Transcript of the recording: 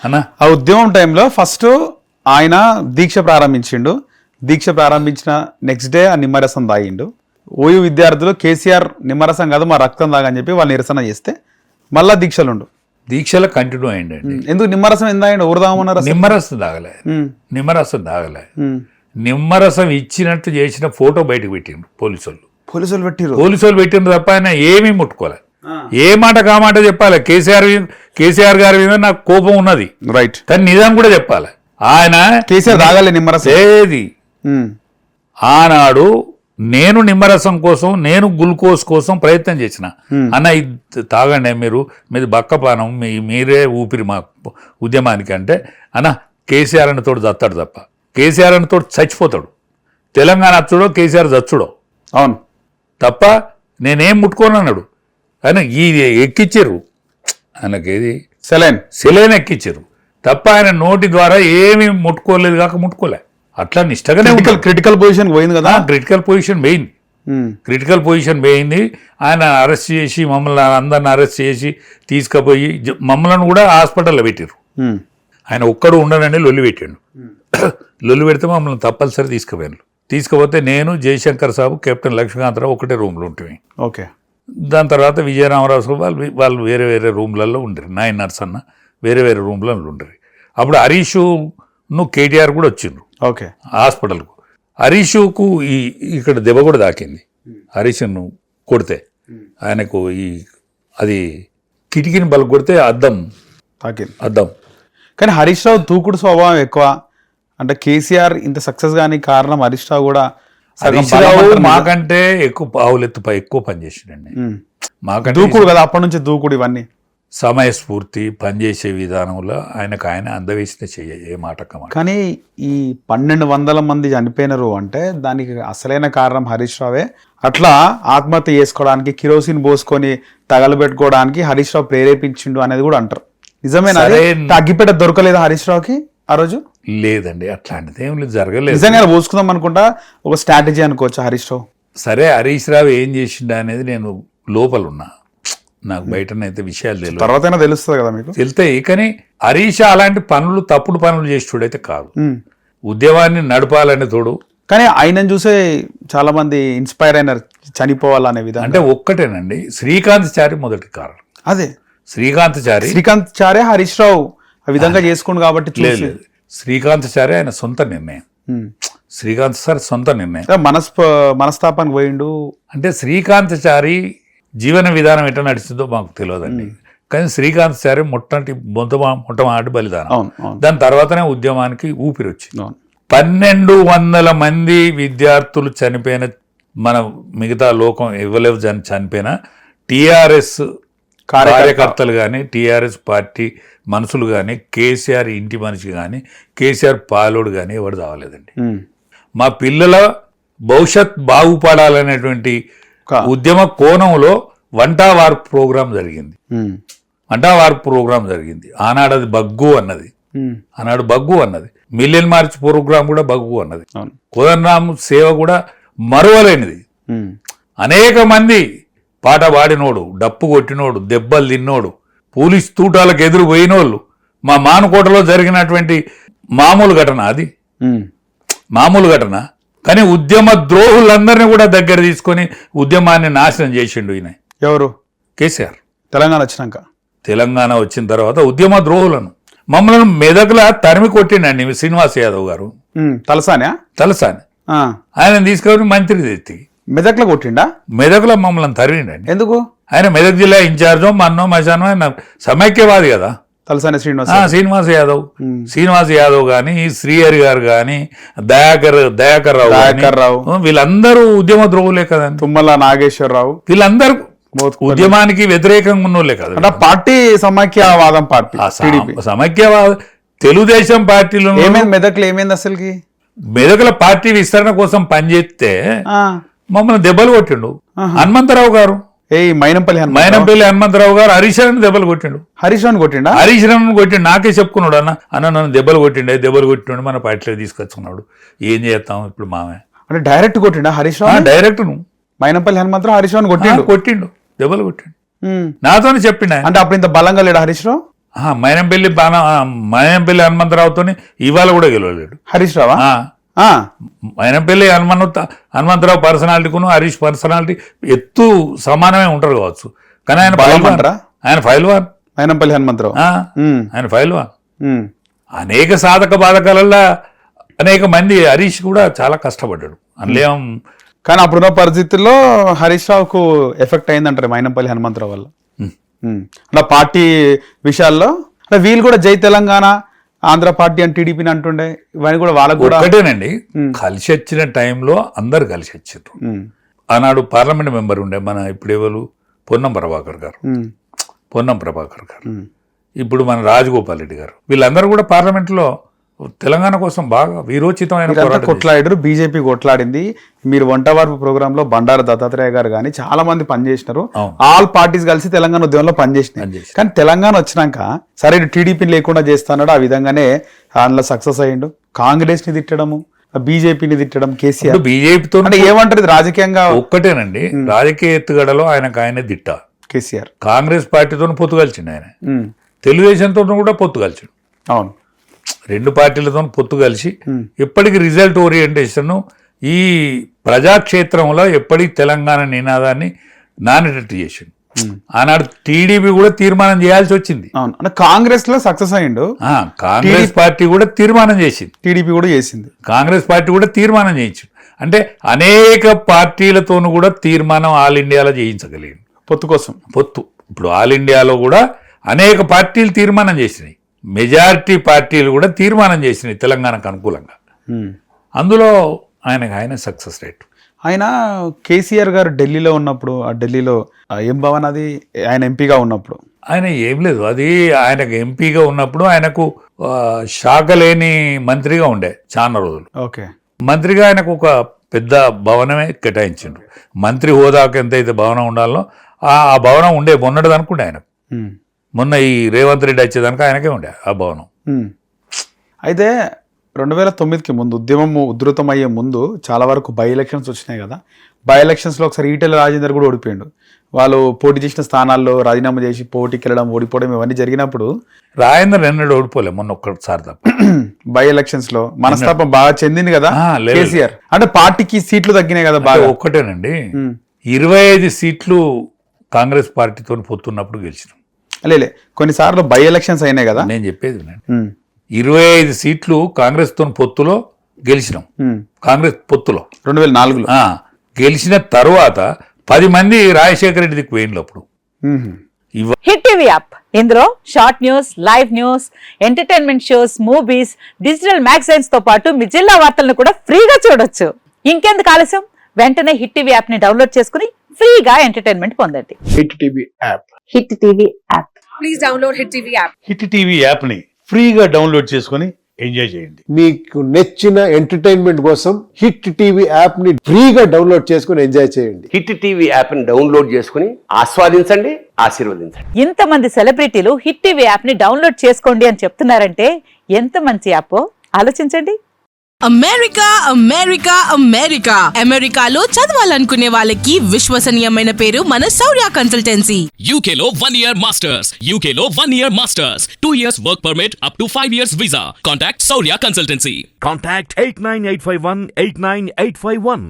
అన్న ఆ ఉద్యమం టైంలో ఫస్ట్ ఆయన దీక్ష ప్రారంభించిండు. దీక్ష ప్రారంభించిన నెక్స్ట్ డే ఆ నిమ్మరసం తాగిండు. ఓయూ విద్యార్థులు కేసీఆర్ నిమ్మరసం కాదు మా రక్తం తాగని చెప్పి వాళ్ళు నిరసన చేస్తే మళ్ళా దీక్షలుండు. దీక్షలో కంటిన్యూ అయ్యండి. ఎందుకు నిమ్మరసం ఎంత ఊరదామన్నారు? నిమ్మరసం తాగలే, నిమ్మరసం తాగలే. నిమ్మరసం ఇచ్చినట్టు చేసిన ఫోటో బయటకు పెట్టిండు పోలీసులు పెట్టిండ్రు తప్ప ఆయన ఏమీ ముట్టుకోలే. ఏ మాట కామాట చెప్పాలి. కేసీఆర్ గారి మీద నాకు కోపం ఉన్నది, రైట్, కానీ నిజం కూడా చెప్పాలి. ఆయన కేసీఆర్ తాగాలి నిమ్మరసం ఏది ఆనాడు నేను నిమ్మరసం కోసం, నేను గ్లూకోజ్ కోసం ప్రయత్నం చేసిన. అన్న ఇది తాగండి, మీది బక్కపానం, మీరే ఊపిరి మా ఉద్యమానికి అంటే, అన్న కేసీఆర్ అని తోడు చస్తాడు తప్ప, కేసీఆర్ అని తోడు చచ్చిపోతాడు. తెలంగాణ అచ్చుడో కేసీఆర్ చచ్చుడో, అవును తప్ప నేనేం ముట్టుకోను అన్నాడు. ఆయన ఇది ఎక్కిచ్చారు, ఆయనకేది సెలైన్ ఎక్కిచ్చారు తప్ప ఆయన నోటి ద్వారా ఏమీ ముట్టుకోలేదు కాక ముట్టుకోలే. అట్లా నిష్టగానే క్రిటికల్ పొజిషన్ పోయింది కదా. క్రిటికల్ పొజిషన్ పోయింది. ఆయన అరెస్ట్ చేసి మమ్మల్ని అందరిని అరెస్ట్ చేసి తీసుకుపోయి మమ్మల్ని కూడా హాస్పిటల్లో పెట్టారు. ఆయన ఒక్కడు ఉండనని లొల్లి పెట్టాడు. లొల్లి పెడితే మమ్మల్ని తప్పనిసరి తీసుకుపోతే నేను, జయశంకర్ సాబు, కెప్టెన్ లక్ష్మీకాంతరావు ఒకటే రూమ్లో ఉంటుంది. ఓకే. దాని తర్వాత విజయరామరావు సాబు వాళ్ళు వేరే వేరే రూమ్లలో ఉండరు. నాయన నర్సన్న వేరే వేరే రూమ్లలో ఉండరు. అప్పుడు హరీషును కేటీఆర్ కూడా వచ్చిండ్రు ఓకే హాస్పిటల్కు. హరీషుకు ఇక్కడ దెబ్బ కూడా తాకింది. హరీషును కొడితే ఆయనకు అది కిటికీని బల కొడితే అద్దం. కానీ హరీష్ రావు దూకుడు స్వభావం ఎక్కువ. అంటే కేసీఆర్ ఇంత సక్సెస్ గానీ కారణం హరీష్ రావు కూడా. మాకంటే ఎక్కువ పనిచేసిండండి. మాకంటే దూకుడు కదా, అప్పటి నుంచి దూకుడు. ఇవన్నీ సమయస్ఫూర్తి, పనిచేసే విధానంలో ఆయన అందవేసిన ఏ మాట. కానీ ఈ 1200 మంది చనిపోయినారు అంటే దానికి అసలైన కారణం హరీష్ రావే. అట్లా ఆత్మహత్య చేసుకోవడానికి, కిరోసిన్ పోసుకొని తగలబెట్టుకోవడానికి హరీష్ రావు ప్రేరేపించిండు అనేది కూడా అంటారు. నిజమేనా? అగ్గిపేట దొరకలేదు హరీష్ రావుకి ఆ రోజు? లేదండి, అట్లాంటిది ఏం జరగలేదు. నిజంగా పోసుకుందాం అనుకుంటా ఒక స్ట్రాటజీ అనుకోవచ్చు హరీష్ రావు. సరే, హరీష్ రావు ఏం చేసిండు అనేది నేను లోపల ఉన్నా, నాకు బయటనైతే విషయాలు తెలియదు. తర్వాత తెలుస్తుంది కదా మీకు. తెలుస్తాయి. కానీ హరీష్ అలాంటి తప్పుడు పనులు చేసేటోడైతే కాదు. ఉద్యమాన్ని నడపాలనే తోడు. కానీ ఆయనను చూసే చాలా మంది ఇన్స్పైర్ అయినారు చనిపోవాలనే విధంగా. అంటే ఒక్కటేనండి, శ్రీకాంత్ చారి మొదటి కారణం. అదే శ్రీకాంత్ చారే హరీష్ రావు ఆ విధంగా చేసుకోండు కాబట్టి. లేదు, శ్రీకాంత్ చారే ఆయన సొంత నిర్ణయం. శ్రీకాంత్ సార్ సొంత నిర్ణయం. మనస్తాపానికి పోయిండు అంటే శ్రీకాంత్ చారి జీవన విధానం ఎట్లా నడిచిందో మాకు తెలియదండి. కానీ శ్రీకాంత్ చారి మొట్టమొదటి బలిదానం. దాని తర్వాతనే ఉద్యమానికి ఊపిరి వచ్చింది. 1200 మంది విద్యార్థులు చనిపోయిన, మన మిగతా లోకం ఇవ్వలేవు చనిపోయిన టీఆర్ఎస్ కార్యకర్తలు కానీ, టీఆర్ఎస్ పార్టీ మనుషులు కానీ, కేసీఆర్ ఇంటి మనిషి కానీ, కేసీఆర్ పాలోడు కానీ ఎవరు చావలేదండి. మా పిల్లల భవిష్యత్ బాగుపడాలనేటువంటి ఉద్యమ కోణంలో వంటావార్ ప్రోగ్రాం జరిగింది. ఆనాడు అది బగ్గు అన్నది. మిలియన్ మార్చ్ ప్రోగ్రాం కూడా బగ్గు అన్నది. కోదండరామ్ సేవ కూడా మరువలేనిది. అనేక మంది పాట పాడినోడు, డప్పు కొట్టినోడు, దెబ్బలు తిన్నోడు, పోలీస్ తూటాలకు ఎదురు పోయినోళ్ళు. మా మానుకోటలో జరిగినటువంటి మామూలు ఘటన. కానీ ఉద్యమ ద్రోహులందరినీ కూడా దగ్గర తీసుకొని ఉద్యమాన్ని నాశనం చేసిండు ఈయన. ఎవరు? కేసీఆర్. తెలంగాణ వచ్చిన తర్వాత ఉద్యమ ద్రోహులను మమ్మల్ని మెదకులా తరిమి కొట్టిండండి శ్రీనివాస్ యాదవ్ గారు. తలసాని ఆయన తీసుకొని మంత్రి తెచ్చి మెదక్లో కొట్టిండా? మెదకులో మమ్మల్ని తరిమిండండి. ఎందుకు? ఆయన మెదక్ జిల్లా ఇన్ఛార్జో మన్నో మశానో, ఆయన సమైక్యవాది కదా. తలసాని శ్రీనివాస్ యాదవ్ గాని, శ్రీహరి గారు గాని, దయాకర్ రావు వీళ్ళందరూ ఉద్యమ ద్రోహులే కదండి. తుమ్మల నాగేశ్వరరావు వీళ్ళందరూ ఉద్యమానికి వ్యతిరేకంగా ఉన్నోళ్ళే కదా. పార్టీ సమైక్యవాదం పార్టీ, సమైక్యవాద తెలుగుదేశం పార్టీలో మెదక్లో ఏమైంది అసలుకి? మెదకుల పార్టీ విస్తరణ కోసం పనిచేస్తే మమ్మల్ని దెబ్బలు కొట్టిండు హనుమంతరావు గారు. మైనంపల్లి హనుమంతరావు గారు హరీష్ రావుని దెబ్బలు కొట్టిండు. హరీష్ రావుని కొట్టిండు. నాకే చెప్పుకున్నాడు, అన్న నన్ను దెబ్బలు కొట్టిండు మన పార్టీలో తీసుకొచ్చుకున్నాడు. ఏం చేస్తాం ఇప్పుడు మామే అంటే డైరెక్ట్ కొట్టిండా హరీష్ రావు? డైరెక్ట్ మైనంపల్లి హనుమంతరావు హరీష్ రావుని కొట్టిండు, దెబ్బలు కొట్టిండు. నాతోనే చెప్పిండు. అంటే అప్పుడు ఇంత బలంగా లేడు హరీష్ రావు? మైనంపల్లి హనుమంతరావుతో ఇవాళ కూడా గెలవలేడు. హరీష్ రావా? మైనంపల్లి హనుమంతరావు పర్సనాలిటీకును హరీష్ పర్సనాలిటీ ఎత్తు సమానమే ఉంటారు కావచ్చు, కానీ ఆయన ఫైల్వాన్. మైనంపల్లి హనుమంతరావు ఆయన ఫైల్వాన్. అనేక సాధక బాధకాలలో అనేక మంది, హరీష్ కూడా చాలా కష్టపడ్డాడు అందులో. కానీ అప్పుడున్న పరిస్థితుల్లో హరీష్ రావుకు ఎఫెక్ట్ అయిందంటారు మైనంపల్లి హనుమంతరావు వల్ల. అలా పార్టీ విషయాల్లో వీళ్ళు కూడా జై తెలంగాణ, ఆంధ్ర పార్టీ అని టీడీపీని అంటుండే, ఇవన్నీ కూడా వాళ్ళకు కూడా ఒకటేనండి. కలిసి వచ్చిన టైంలో అందరు కలిసి వచ్చారు. ఆనాడు పార్లమెంట్ మెంబర్ ఉండే మన ఇప్పుడు ఎవరు పొన్నం ప్రభాకర్ గారు, ఇప్పుడు మన రాజగోపాల్ రెడ్డి గారు, వీళ్ళందరూ కూడా పార్లమెంట్లో తెలంగాణ కోసం బాగా వీరోచితమైన కొట్లాడారు. బీజేపీ కొట్లాడింది. మీరు వంటవార్పు ప్రోగ్రామ్ లో బండారు దత్తాత్రేయ గారు కానీ చాలా మంది పనిచేసినారు. ఆల్ పార్టీస్ కలిసి తెలంగాణ ఉద్యమంలో పనిచేసినాయి. కానీ తెలంగాణ వచ్చినాక సరే టీడీపీని లేకుండా చేస్తాడు, ఆ విధంగానే అందులో సక్సెస్ అయ్యిండు. కాంగ్రెస్ ని తిట్టడము, బీజేపీని తిట్టడం, కేసీఆర్ బీజేపీతో అంటే ఏమంటారు రాజకీయంగా ఒక్కటేనండి. రాజకీయ ఎత్తుగడలో ఆయనే దిట్ట. కేసీఆర్ కాంగ్రెస్ పార్టీతో పొత్తు కలిసిండు, ఆయన తెలుగుదేశంతో కూడా పొత్తు కలిసిండు. అవును, రెండు పార్టీలతో పొత్తు కలిసి ఎప్పటికి రిజల్ట్ ఓరియంటేషన్, ఈ ప్రజాక్షేత్రంలో ఎప్పటికి తెలంగాణ నినాదాన్ని నానేటట్టు చేసిండు. ఆనాడు టీడీపీ కూడా తీర్మానం చేయాల్సి వచ్చింది. కాంగ్రెస్ లో సక్సెస్ అయ్యిండు, కాంగ్రెస్ పార్టీ కూడా తీర్మానం చేసింది, టీడీపీ కూడా చేసింది, కాంగ్రెస్ పార్టీ కూడా తీర్మానం చేయించింది. అంటే అనేక పార్టీలతోనూ కూడా తీర్మానం ఆల్ ఇండియాలో చేయించగలిగింది పొత్తు కోసం. ఇప్పుడు ఆల్ ఇండియాలో కూడా అనేక పార్టీలు తీర్మానం చేసినాయి, మెజారిటీ పార్టీలు కూడా తీర్మానం చేసినాయి తెలంగాణకు అనుకూలంగా. అందులో ఆయన సక్సెస్ రేట్. ఆయన కేసీఆర్ గారు ఢిల్లీలో ఉన్నప్పుడు, ఆ ఢిల్లీలో ఏం భవన్ అది, ఆయన ఎంపీగా ఉన్నప్పుడు ఆయన ఏం లేదు, అది ఆయనకు ఎంపీగా ఉన్నప్పుడు ఆయనకు శాఖ లేని మంత్రిగా ఉండే చాలా రోజులు. ఓకే, మంత్రిగా ఆయనకు ఒక పెద్ద భవనమే కేటాయించిండ్రు. మంత్రి హోదాకు ఎంతైతే భవనం ఉండాలో ఆ భవనం ఉండే మొన్నటిది అనుకుంటే ఆయనకు. మొన్న ఈ రేవంత్ రెడ్డి వచ్చేదానికి ఆయనకే ఉండే ఆ భవనం. అయితే 2009కి ముందు, ఉద్యమం ఉధృతమయ్యే ముందు చాలా వరకు బై ఎలక్షన్స్ వచ్చినాయి కదా. బై ఎలక్షన్స్లో ఒకసారి ఈటెల రాజేందర్ కూడా ఓడిపోయాడు. వాళ్ళు పోటీ చేసిన స్థానాల్లో రాజీనామా చేసి పోటీకి వెళ్ళడం, ఓడిపోవడం ఇవన్నీ జరిగినప్పుడు రాజేందర్ ఎన్నడూ ఓడిపోలే, మొన్న ఒక్కసారి తప్ప. బై ఎలక్షన్స్ లో మనస్తాపం బాగా చెందింది కదా కేసీఆర్. అంటే పార్టీకి సీట్లు తగ్గినాయి కదా బాగా. ఒక్కటేనండి, 25 సీట్లు కాంగ్రెస్ పార్టీతో పొత్తున్నప్పుడు గెలిచినాం. లేలే, కొన్నిసార్లు బై ఎలక్షన్స్ అయినాయి కదా. నేను చెప్పేది 25 సీట్లు కాంగ్రెస్ తో పొత్తులో గెలిచినాం. కాంగ్రెస్ పొత్తులో 2004లో గెలిచిన తర్వాత 10 మంది రాజశేఖర రెడ్డి దిక్కు పోయినప్పుడు అప్పుడు. హిట్ టీవీ యాప్, ఇందులో short news, live news, entertainment shows, movies, digital magazines తో పాటు మీ జిల్లా వార్తలను కూడా ఫ్రీగా చూడొచ్చు. ఇంకెందుకు ఆలస్యం, వెంటనే హిట్ టీవీ యాప్ ని డౌన్లోడ్ చేసుకుని ఫ్రీగా ఎంటర్టైన్మెంట్ పొందండి. Hit TV app, hit TV app, please download hit TV app. Hit TV app ని ఫ్రీగా డౌన్లోడ్ చేసుకుని ఎంజాయ్ చేయండి. మీకు నచ్చిన ఎంటర్టైన్మెంట్ కోసం హిట్ టీవీ యాప్ ని ఫ్రీగా డౌన్లోడ్ చేసుకుని ఎంజాయ్ చేయండి. హిట్ టీవీ యాప్ ని డౌన్లోడ్ చేసుకుని ఆస్వాదించండి, ఆశీర్వదించండి. ఇంతమంది సెలబ్రిటీలు హిట్ టీవీ యాప్ ని డౌన్లోడ్ చేసుకోండి అని చెప్తున్నారంటే ఎంత మంచి యాప్ ఆలోచించండి. అమెరికా అమెరికా అమెరికా అమెరికాలో చదవాలనుకునే వాళ్ళకి విశ్వసనీయమైన పేరు మన శౌర్య కన్సల్టెన్సీ. UK లో 1 year masters, UK లో 1 year masters, 2 years work permit up to 5 years visa. Contact Shaurya Consultancy. Contact 89851 89851.